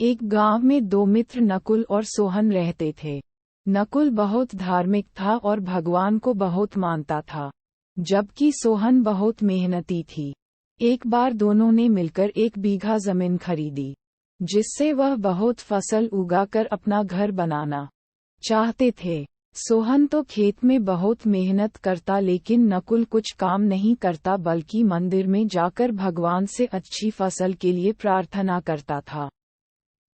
एक गांव में दो मित्र नकुल और सोहन रहते थे। नकुल बहुत धार्मिक था और भगवान को बहुत मानता था, जबकि सोहन बहुत मेहनती थी। एक बार दोनों ने मिलकर 1 बीघा जमीन खरीदी, जिससे वह बहुत फसल उगाकर अपना घर बनाना चाहते थे। सोहन तो खेत में बहुत मेहनत करता, लेकिन नकुल कुछ काम नहीं करता बल्कि मंदिर में जाकर भगवान से अच्छी फसल के लिए प्रार्थना करता था।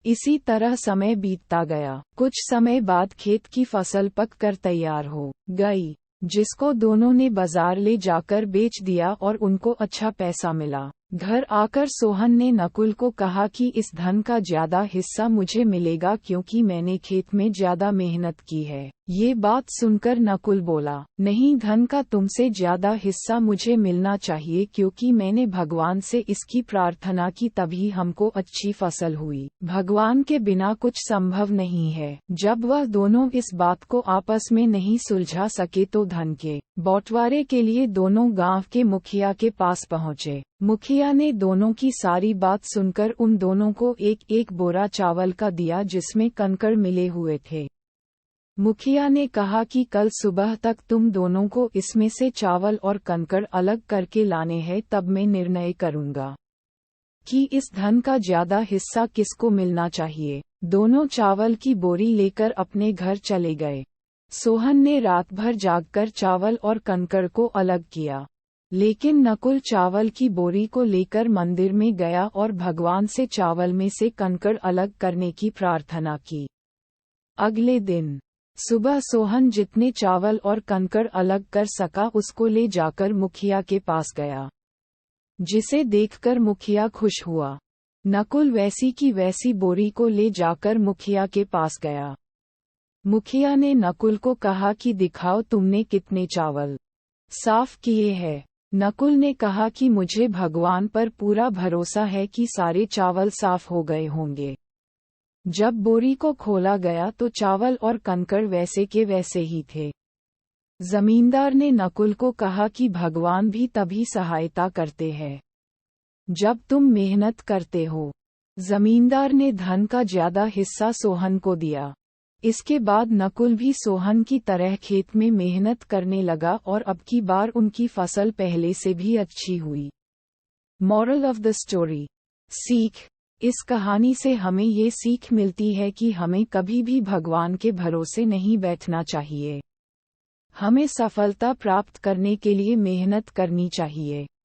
इसी तरह समय बीतता गया। कुछ समय बाद खेत की फसल पक कर तैयार हो गई, जिसको दोनों ने बाजार ले जाकर बेच दिया और उनको अच्छा पैसा मिला। घर आकर सोहन ने नकुल को कहा कि इस धन का ज्यादा हिस्सा मुझे मिलेगा, क्योंकि मैंने खेत में ज्यादा मेहनत की है। ये बात सुनकर नकुल बोला, नहीं, धन का तुमसे ज्यादा हिस्सा मुझे मिलना चाहिए, क्योंकि मैंने भगवान से इसकी प्रार्थना की, तभी हमको अच्छी फसल हुई। भगवान के बिना कुछ संभव नहीं है। जब वह दोनों इस बात को आपस में नहीं सुलझा सके तो धन के बंटवारे के लिए दोनों गांव के मुखिया के पास पहुंचे। मुखिया ने दोनों की सारी बात सुनकर उन दोनों को एक एक बोरा चावल का दिया, जिसमें कंकड़ मिले हुए थे। मुखिया ने कहा कि कल सुबह तक तुम दोनों को इसमें से चावल और कंकड़ अलग करके लाने हैं, तब मैं निर्णय करूंगा कि इस धन का ज्यादा हिस्सा किसको मिलना चाहिए। दोनों चावल की बोरी लेकर अपने घर चले गए। सोहन ने रात भर जागकर चावल और कंकड़ को अलग किया, लेकिन नकुल चावल की बोरी को लेकर मंदिर में गया और भगवान से चावल में से कंकड़ अलग करने की प्रार्थना की। अगले दिन सुबह सोहन जितने चावल और कंकड़ अलग कर सका उसको ले जाकर मुखिया के पास गया, जिसे देखकर मुखिया खुश हुआ। नकुल वैसी की वैसी बोरी को ले जाकर मुखिया के पास गया। मुखिया ने नकुल को कहा कि दिखाओ तुमने कितने चावल साफ किए हैं। नकुल ने कहा कि मुझे भगवान पर पूरा भरोसा है कि सारे चावल साफ हो गए होंगे। जब बोरी को खोला गया तो चावल और कंकड़ वैसे के वैसे ही थे। जमींदार ने नकुल को कहा कि भगवान भी तभी सहायता करते हैं जब तुम मेहनत करते हो। जमींदार ने धन का ज्यादा हिस्सा सोहन को दिया। इसके बाद नकुल भी सोहन की तरह खेत में मेहनत करने लगा और अब की बार उनकी फसल पहले से भी अच्छी हुई। Moral of the story. सीख। इस कहानी से हमें ये सीख मिलती है कि हमें कभी भी भगवान के भरोसे नहीं बैठना चाहिए। हमें सफलता प्राप्त करने के लिए मेहनत करनी चाहिए।